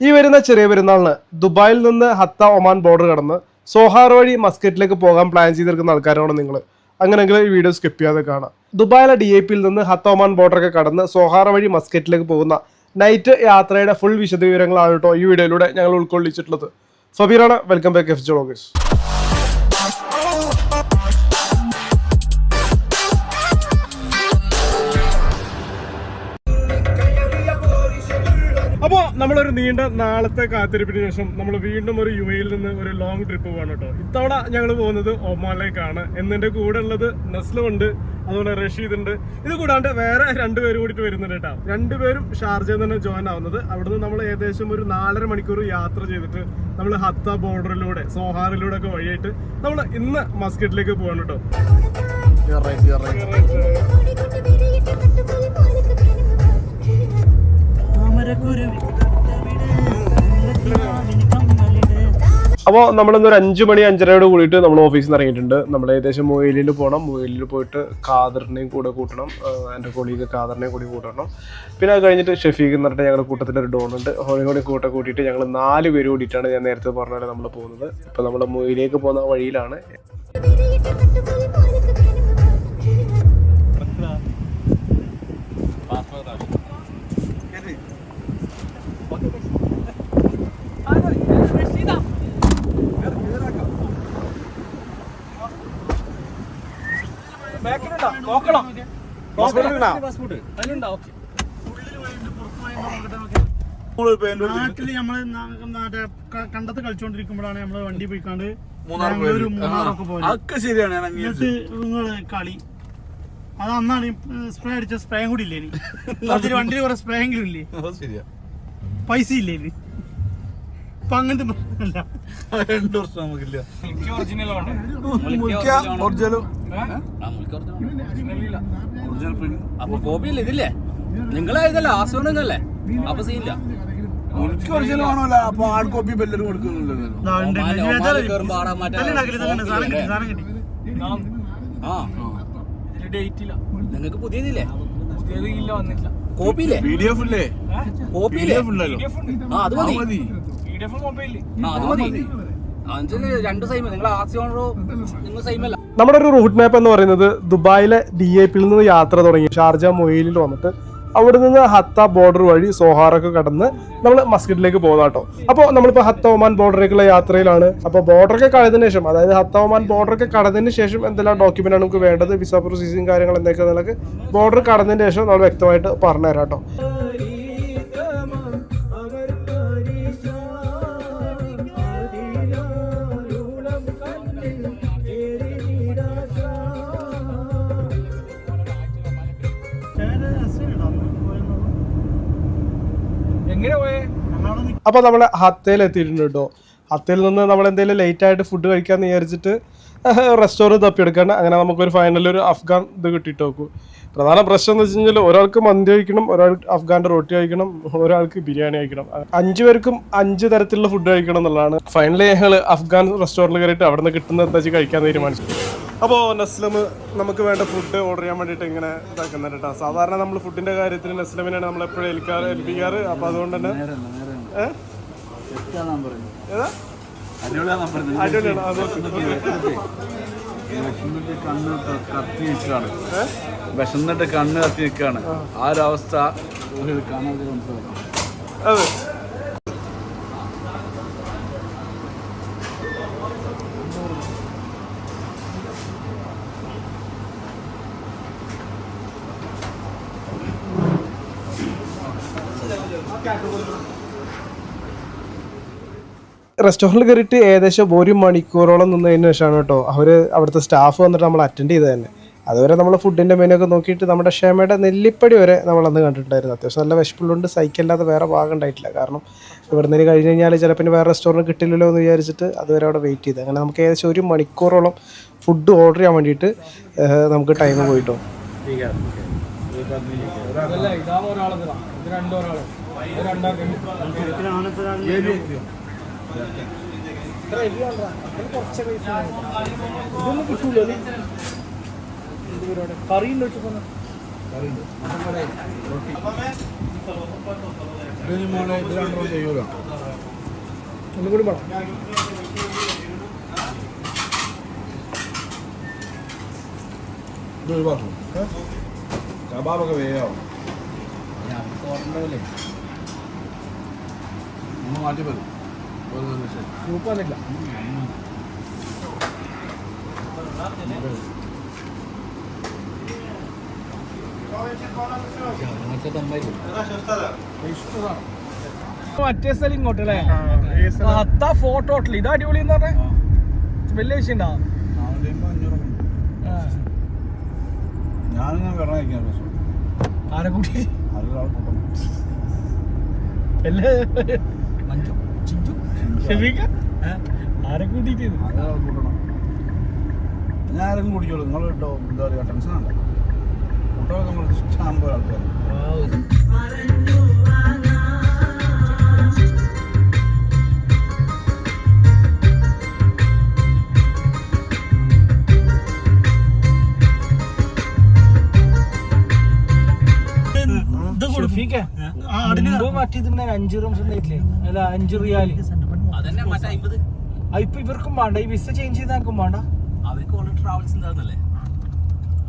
ഈ വരുന്ന ചെറിയ പെരുന്നാളിന് ദുബായിൽ നിന്ന് ഹത്ത ഒമാൻ ബോർഡർ കടന്ന് സോഹാർ വഴി മസ്കറ്റിലേക്ക് പോകാൻ പ്ലാൻ ചെയ്തിരിക്കുന്ന ആൾക്കാരാണ് നിങ്ങൾ. അങ്ങനെയെങ്കിൽ ഈ വീഡിയോ സ്കിപ്പ് ചെയ്യാതെ കാണാം. ദുബായിലെ DAPയിൽ നിന്ന് ഹത്ത ഒമാൻ ബോർഡറൊക്കെ കടന്ന് സോഹാർ വഴി മസ്കറ്റിലേക്ക് പോകുന്ന നൈറ്റ് യാത്രയുടെ ഫുൾ വിശദവിവരങ്ങളാണ് കേട്ടോ ഈ വീഡിയോയിലൂടെ ഞങ്ങൾ ഉൾക്കൊള്ളിച്ചിട്ടുള്ളത്. ഫബീറാണ്, വെൽക്കം ബാക്ക് FJ വ്ളോഗ്സ്. അപ്പോൾ നമ്മളൊരു നീണ്ട നാളത്തെ കാത്തിരിപ്പിന് ശേഷം നമ്മൾ വീണ്ടും ഒരു UAEയിൽ നിന്ന് ഒരു ലോങ് ട്രിപ്പ് പോകണം കേട്ടോ. ഇത്തവണ ഞങ്ങൾ പോകുന്നത് ഒമാനിലേക്കാണ്. എന്നെ കൂടെ ഉള്ളത് നസ്ലും ഉണ്ട്, അതുപോലെ റഷീദ് ഉണ്ട്. ഇത് കൂടാണ്ട് വേറെ 2 പേര് കൂടിയിട്ട് വരുന്നുണ്ട് കേട്ടോ. 2 പേരും ഷാർജയിൽ തന്നെ ജോയിൻ ആവുന്നത്. അവിടുന്ന് നമ്മൾ ഏകദേശം ഒരു 4.5 മണിക്കൂർ യാത്ര ചെയ്തിട്ട് നമ്മൾ ഹത്ത ബോർഡറിലൂടെ സോഹാറിലൂടെ ഒക്കെ വഴിയായിട്ട് നമ്മൾ ഇന്ന് മസ്കറ്റിലേക്ക് പോകണം കേട്ടോ. അപ്പോൾ നമ്മളിന്നൊരു 5 മണി 5:30 കൂടിയിട്ട് നമ്മൾ ഓഫീസിൽ നിന്ന് ഇറങ്ങിയിട്ടുണ്ട്. നമ്മൾ ഏകദേശം മൊയിലിൽ പോകണം. മൊയിലിൽ പോയിട്ട് ഖാദറിനെയും കൂടെ കൂട്ടണം, എൻ്റെ കൊളീഗ് ഖാദറിനെയും കൂടി കൂട്ടണം. പിന്നെ അത് കഴിഞ്ഞിട്ട് ഷെഫീഖ് എന്ന് പറഞ്ഞിട്ട് ഞങ്ങളുടെ കൂട്ടത്തിലൊരു ഡോണുണ്ട്, അവനെ കൂടെ കൂട്ടിയിട്ട് ഞങ്ങൾ 4 പേര് കൂടിയിട്ടാണ് ഞാൻ നേരത്തെ പറഞ്ഞ പോലെ നമ്മൾ പോകുന്നത്. ഇപ്പോൾ നമ്മൾ മൊയിലേക്ക് പോകുന്ന വഴിയിലാണ്. നാട്ടില് നമ്മള് കണ്ടത്ത് കളിച്ചോണ്ടിരിക്കുമ്പോഴാണ് നമ്മള് വണ്ടി പോയിക്കാണ്ട് മൂന്നാറൊക്കെ പോയത്. നിങ്ങള് കളി അത് അന്നാണ് സ്പ്രേ അടിച്ച സ്പ്രേയും കൂടി ഇല്ലേ വണ്ടിയിൽ കുറെ സ്പ്രേ എങ്കിലും ഇല്ലേ, പൈസ ഇല്ലേ ഇപ്പൊ അങ്ങനത്തെ പ്രശ്നമല്ല. 2 വർഷം നമുക്കില്ല. അപ്പൊ കോപ്പിയില്ല ഇതില്ലേ, നിങ്ങളായിരുന്നല്ലോ ആസ്വദനല്ലേ, അപ്പൊ സീനില്ല. എനിക്ക് ഒറിജിനൽ ആണോല്ല, അപ്പൊ ഹാർഡ് കോപ്പി എല്ലാവരും കൊടുക്കുന്നില്ലല്ലോ. നിങ്ങൾക്ക് പുതിയതില്ലേ, കോപ്പിയില്ലേ, PDF ഇല്ലേ, കോപ്പിയില്ലേ, അത് മതി, അത് മതി. 2 സൈമ, നിങ്ങൾ ആസ്യോണോ നിങ്ങൾ സൈമല്ല. നമ്മുടെ ഒരു റൂട്ട് മാപ്പ് എന്ന് പറയുന്നത് ദുബായിലെ DAPയിൽ നിന്ന് യാത്ര തുടങ്ങി ഷാർജ മൊയിലിൽ വന്നിട്ട് അവിടെ നിന്ന് ഹത്ത ബോർഡർ വഴി സോഹാറൊക്കെ കടന്ന് നമ്മൾ മസ്കറ്റിലേക്ക് പോകുന്ന കേട്ടോ. അപ്പോൾ നമ്മളിപ്പോൾ ഹത്ത ഒമാൻ ബോർഡറിലേക്കുള്ള യാത്രയിലാണ്. അപ്പോൾ ബോർഡറൊക്കെ കടന്നതിന് ശേഷം, അതായത് ഹത്ത ഒമാൻ ബോർഡറൊക്കെ കടന്നതിന് ശേഷം എന്തെല്ലാം ഡോക്യുമെന്റ് ആണ് നമുക്ക് വേണ്ടത്, വിസ പ്രൊസീസിങ് കാര്യങ്ങൾ എന്തൊക്കെയാണെന്നൊക്കെ ബോർഡർ കടന്നതിന് ശേഷം നമ്മൾ വ്യക്തമായിട്ട് പറഞ്ഞുതരാം കേട്ടോ. അപ്പൊ നമ്മള് ഹത്തയിൽ എത്തിയിട്ടുണ്ട് കേട്ടോ. ഹത്തയിൽ നിന്ന് നമ്മൾ എന്തെങ്കിലും ലേറ്റ് ആയിട്ട് ഫുഡ് കഴിക്കാന്ന് വിചാരിച്ചിട്ട് റെസ്റ്റോറൻറ്റ് തപ്പിയെടുക്കാണ്. അങ്ങനെ നമുക്കൊരു ഫൈനൽ ഒരു അഫ്ഗാൻ ഇത് കിട്ടിയിട്ട് നോക്കൂ. പ്രധാന പ്രശ്നം എന്ന് വെച്ച് കഴിഞ്ഞാൽ ഒരാൾക്ക് മന്തി കഴിക്കണം, ഒരാൾക്ക് അഫ്ഗാൻ്റെ റൊട്ടി കഴിക്കണം, ഒരാൾക്ക് ബിരിയാണി കഴിക്കണം. 5 പേർക്കും 5 തരത്തിലുള്ള ഫുഡ് കഴിക്കണം എന്നുള്ളതാണ്. ഫൈനലി ഞങ്ങൾ അഫ്ഗാൻ റെസ്റ്റോറൻറ്റിൽ കയറിയിട്ട് അവിടെ നിന്ന് കിട്ടുന്ന എന്താ വെച്ച് കഴിക്കാൻ തീരുമാനിച്ചു. അപ്പോൾ നസ്ലം നമുക്ക് വേണ്ട ഫുഡ് ഓർഡർ ചെയ്യാൻ വേണ്ടിയിട്ട് ഇങ്ങനെ ഇതാക്കുന്നുണ്ട് കേട്ടോ. സാധാരണ നമ്മൾ ഫുഡിൻ്റെ കാര്യത്തിൽ നസ്ലമിനാണ് നമ്മളെപ്പോഴും ഏൽപ്പിക്കാറ്. അപ്പോൾ അതുകൊണ്ട് തന്നെ വിശന്നിട്ട് കണ്ണ് കത്തി നിൽക്കാണ്. ആ ഒരു അവസ്ഥ അതെ. റെസ്റ്റോറൻറ്റിൽ കയറിയിട്ട് ഏകദേശം 1 മണിക്കൂറോളം നിന്നതിന് ശേഷമാണ് കേട്ടോ അവിടുത്തെ സ്റ്റാഫ് വന്നിട്ട് നമ്മൾ അറ്റൻഡ് ചെയ്തത് തന്നെ. അതുവരെ നമ്മൾ ഫുഡിൻ്റെ മെനു ഒക്കെ നോക്കിയിട്ട് നമ്മുടെ ക്ഷമയുടെ നെല്ലിപ്പടി വരെ നമ്മളന്ന് കണ്ടിട്ടുണ്ടായിരുന്നു. അത്യാവശ്യം നല്ല വിശപ്പുള്ളതുകൊണ്ട് സൈക്കല്ലാതെ വേറെ ഭാഗം ഉണ്ടായിട്ടില്ല. കാരണം ഇവിടെ നിന്ന് കഴിഞ്ഞ് കഴിഞ്ഞാൽ ചിലപ്പോൾ വേറെ റെസ്റ്റോറൻറ്റ് കിട്ടില്ലല്ലോ എന്ന് വിചാരിച്ചിട്ട് അതുവരെ അവിടെ വെയിറ്റ് ചെയ്ത്. അങ്ങനെ നമുക്ക് ഏകദേശം 1 മണിക്കൂറോളം ഫുഡ് ഓർഡർ ചെയ്യാൻ വേണ്ടിയിട്ട് നമുക്ക് ടൈം പോയിട്ടോ. കറിയുണ്ട്, ഇതിന് മോനെ ഇത് രണ്ടോ ചെയ്യൂലോ ഒന്നും കൂടി വേണം. ഇത് ഒഴിവാക്കും കബാബൊക്കെ വേഗമാവും ഒന്ന് മാറ്റി വരും സൂപ്പ് വന്നില്ല. മറ്റേ സ്ഥലം ഇങ്ങോട്ടല്ലേ ഹത്ത ഫോർട്ട് ഹോട്ടൽ ഇത് അടിപൊളി എന്ന് പറഞ്ഞ വലിയ വിഷയം ഉണ്ടാ. ഞാനിങ്ങനെ വെള്ളം കഴിക്കാൻ ആരെ കൂട്ടി അതൊരാൾ കൂട്ടണം ആരെ കൂട്ടിട്ട് അതൊരാൾ കൂട്ടണം ഞാൻ ആരെങ്കിലും കുടിച്ചോളൂ നിങ്ങൾ കേട്ടോ എന്താ പറയുക ടെൻഷനാണ് കൂട്ടമൊക്കെ നമ്മൾ ഇഷ്ടം പോലെ ആൾക്കാർ മറ്റേ 5 റൂംസ് ഉണ്ടായിട്ടില്ലേ അല്ല 5 റിയാല് അതന്നെ മറ്റേ 50 ഇപ്പൊ ഇവർക്കും വേണ്ട ഈ വിസ ചേഞ്ച് ചെയ്താക്കും വേണ്ട അവർക്ക് ഓൾറെഡി ട്രാവൽസ് ഉണ്ടായിരുന്നല്ലേ.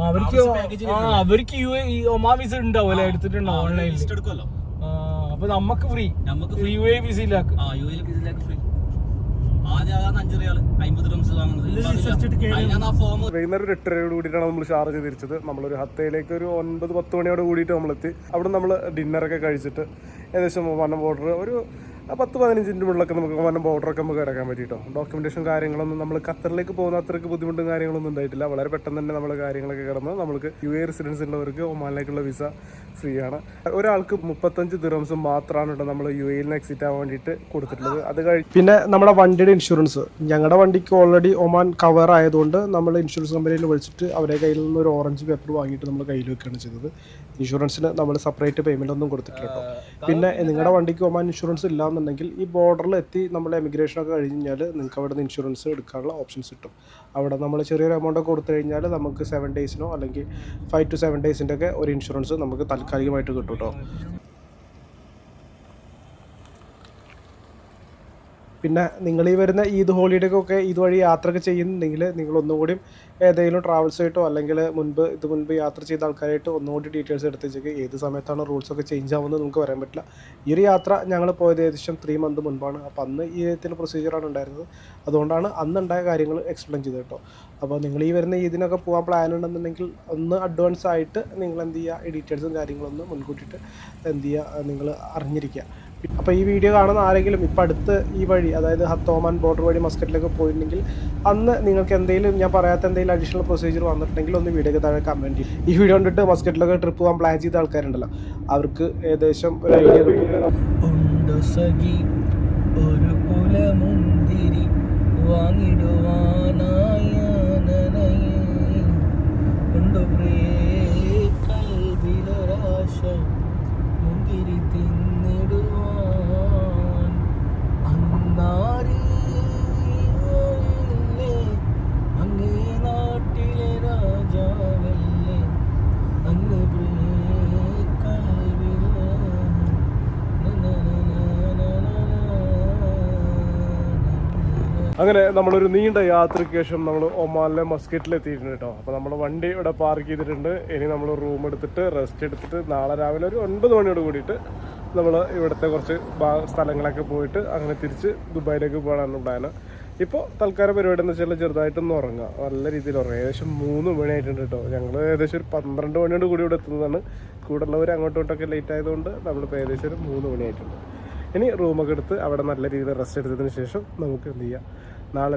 അവർക്ക് ഒമാ വിസ ഉണ്ടാവുമല്ലേ എടുത്തിട്ടുണ്ടോ ഓൺലൈനിൽ ലിസ്റ്റ് എടുക്കുമല്ലോ. അപ്പൊ നമുക്ക് ഫ്രീ നമുക്ക് യു എ വിസയിലാക്ക് യുഎയിൽ വിസയിലേക്ക് ഫ്രീ. ആദ്യം 5 റിയാൽ 50 റംസ് വാങ്ങുന്നത്. അതിനാണ് ആ ഫോം. വൈകുന്നേരം ഒരു 8:30 കൂടിയിട്ടാണ് നമ്മൾ ഷാർജ തിരിച്ചത്. നമ്മളൊരു ഹത്തയിലേക്ക് ഒരു 9-10 മണിയോട് കൂടിയിട്ട് നമ്മളെത്തി. അവിടെ നമ്മൾ ഡിന്നറൊക്കെ കഴിച്ചിട്ട് ഏകദേശം ഒമാൻ ബോർഡർ ഒരു 10-15 മിനിറ്റ് മുകളിലൊക്കെ നമുക്ക് ഒമാൻ ബോർഡറൊക്കെ നമുക്ക് കിടക്കാൻ പറ്റിയിട്ടോ. ഡോക്യുമെൻറ്റേഷൻ കാര്യങ്ങളൊന്നും നമ്മൾ ഖത്തറിലേക്ക് പോകുന്ന അത്രയ്ക്ക് ബുദ്ധിമുട്ടും കാര്യങ്ങളൊന്നും ഉണ്ടായിട്ടില്ല. വളരെ പെട്ടെന്ന് തന്നെ നമ്മൾ കാര്യങ്ങളൊക്കെ കിടന്ന് നമുക്ക് യു എ റെസിഡൻസ് ഉള്ളവർക്ക് ഒമാനിലേക്കുള്ള വിസ ഫ്രീ ആണ്. ഒരാൾക്ക് 35 ദിർഹംസ് മാത്രമാണ് കേട്ടോ നമ്മൾ യു എയിൽ നിന്ന് എക്സിറ്റ് ആവാൻ വേണ്ടിയിട്ട് കൊടുത്തിട്ടുള്ളത്. അത് കഴിഞ്ഞ് പിന്നെ നമ്മുടെ വണ്ടിയുടെ ഇൻഷുറൻസ് ഞങ്ങളുടെ വണ്ടിക്ക് ഓൾറെഡി ഒമാൻ കവർ ആയതുകൊണ്ട് നമ്മൾ ഇൻഷുറൻസ് കമ്പനിയിൽ വിളിച്ചിട്ട് അവരുടെ കയ്യിൽ നിന്ന് ഒരു ഓറഞ്ച് പേപ്പർ വാങ്ങിയിട്ട് നമ്മൾ കയ്യിൽ വെക്കുകയാണ് ചെയ്തത്. ഇൻഷുറൻസിന് നമ്മൾ സെപ്പറേറ്റ് പേയ്മെൻ്റ് ഒന്നും കൊടുത്തിട്ടില്ല കേട്ടോ. പിന്നെ നിങ്ങളുടെ വണ്ടിക്ക് ഒമാൻ ഇൻഷുറൻസ് ഇല്ലാന്നുണ്ടെങ്കിൽ ഈ ബോർഡറിൽ എത്തി നമ്മൾ എമിഗ്രേഷനൊക്കെ കഴിഞ്ഞ് കഴിഞ്ഞാൽ നിങ്ങൾക്ക് അവിടെ നിന്ന് ഇൻഷുറൻസ് എടുക്കാനുള്ള ഓപ്ഷൻസ് കിട്ടും. അവിടെ നമ്മൾ ചെറിയൊരു എമൗണ്ട് കൊടുത്തു കഴിഞ്ഞാൽ നമുക്ക് 7 ഡേയ്സിനോ അല്ലെങ്കിൽ 5 to 7 ഡേയ്സിൻ്റെ ഒക്കെ ഒരു ഇൻഷുറൻസ് നമുക്ക് താൽക്കാലികമായിട്ട് കിട്ടും കേട്ടോ. പിന്നെ നിങ്ങൾ ഈ വരുന്ന ഈദ് ഹോളിഡേക്കൊക്കെ ഇതുവഴി യാത്രയൊക്കെ ചെയ്യുന്നുണ്ടെങ്കിൽ നിങ്ങൾ ഒന്നുകൂടി ഏതെങ്കിലും ട്രാവൽസായിട്ടോ അല്ലെങ്കിൽ മുൻപ് യാത്ര ചെയ്ത ആൾക്കാരായിട്ട് ഒന്നുകൂടി ഡീറ്റെയിൽസ് എടുത്ത് വെച്ചേക്ക്. ഏത് സമയത്താണ് റൂൾസൊക്കെ ചേഞ്ച് ആവുന്നത് നമുക്ക് പറയാൻ പറ്റില്ല. ഈ ഒരു യാത്ര ഞങ്ങൾ പോയത് ഏകദേശം 3 months മുൻപാണ്. അപ്പോൾ അന്ന് ഈ വിധത്തിൽ പ്രൊസീജിയറാണ് ഉണ്ടായിരുന്നത്. അതുകൊണ്ടാണ് അന്നുണ്ടായ കാര്യങ്ങൾ എക്സ്പ്ലെയിൻ ചെയ്തത് കേട്ടോ. അപ്പോൾ നിങ്ങൾ ഈ വരുന്ന ഇതിനൊക്കെ പോകാൻ പ്ലാൻ ഉണ്ടെന്നുണ്ടെങ്കിൽ ഒന്ന് അഡ്വാൻസ് ആയിട്ട് നിങ്ങൾ എന്ത് ചെയ്യുക, ഈ ഡീറ്റെയിൽസും കാര്യങ്ങളൊന്നും മുൻകൂട്ടിയിട്ട് എന്ത് ചെയ്യുക, നിങ്ങൾ അറിഞ്ഞിരിക്കുക. അപ്പോൾ ഈ വീഡിയോ കാണുന്ന ആരെങ്കിലും ഇപ്പം അടുത്ത് ഈ വഴി അതായത് ഒമാൻ ബോർഡർ വഴി മസ്കറ്റിലേക്ക് പോയിട്ടുണ്ടെങ്കിൽ അന്ന് നിങ്ങൾക്ക് എന്തെങ്കിലും ഞാൻ പറയാത്ത എന്തെങ്കിലും അഡീഷണൽ പ്രൊസീജിയർ വന്നിട്ടുണ്ടെങ്കിൽ ഒന്ന് വീഡിയോക്ക് താഴെ കമൻറ്റ് ചെയ്യും. ഈ വീഡിയോ കണ്ടിട്ട് മസ്കറ്റിലൊക്കെ ട്രിപ്പ് പോകാൻ പ്ലാൻ ചെയ്ത ആൾക്കാരുണ്ടല്ലോ അവർക്ക് ഏകദേശം ഒരു ഐഡിയ കിട്ടും. അങ്ങനെ നമ്മളൊരു നീണ്ട യാത്രയ്ക്ക് ശേഷം നമ്മൾ ഒമാനിലെ മസ്കറ്റിൽ എത്തിയിട്ടുണ്ട് കേട്ടോ. അപ്പോൾ നമ്മൾ വണ്ടി ഇവിടെ പാർക്ക് ചെയ്തിട്ടുണ്ട്. ഇനി നമ്മൾ റൂം എടുത്തിട്ട് റെസ്റ്റ് എടുത്തിട്ട് നാളെ രാവിലെ ഒരു 9 മണിയോട് കൂടിയിട്ട് നമ്മൾ ഇവിടുത്തെ കുറച്ച് സ്ഥലങ്ങളൊക്കെ പോയിട്ട് അങ്ങനെ തിരിച്ച് ദുബായിലേക്ക് പോകാനാണ് പ്ലാന്. ഇപ്പോൾ തൽക്കാലം പരിപാടി എന്ന് വെച്ചാൽ ചെറുതായിട്ടൊന്ന് ഉറങ്ങുക, നല്ല രീതിയിൽ ഉറങ്ങുക. ഏകദേശം 3 മണിയായിട്ടുണ്ട് കേട്ടോ. ഞങ്ങൾ ഏകദേശം ഒരു 12 മണിയോട് കൂടി ഇവിടെ എത്തുന്നതാണ്. കൂടെ ഉള്ളവർ അങ്ങോട്ടോട്ടൊക്കെ ലേറ്റ് ആയതുകൊണ്ട് നമ്മളിപ്പോൾ ഏകദേശം ഒരു 3 മണിയായിട്ടുണ്ട്. ഇനി റൂമൊക്കെ എടുത്ത് അവിടെ നല്ല രീതിയിൽ റെസ്റ്റ് എടുത്തതിന് ശേഷം നമുക്ക് എന്ത് ചെയ്യാം, നാളെ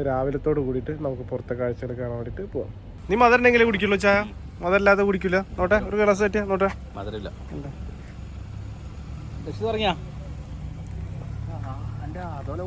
രാവിലത്തോട് കൂടിയിട്ട് നമുക്ക് പുറത്തെ കാഴ്ചകൾ കാണാൻ വേണ്ടിയിട്ട് പോവാം. നീ മധുരണ്ടെങ്കിലേ കുടിക്കുള്ളൂ ചായ, മധുരല്ലാതെ കുടിക്കില്ല. നോട്ടെ ഒരു ഗ്ലാസ് പറ്റിയാ നോട്ടെ. മധുരമില്ല. അതോലെ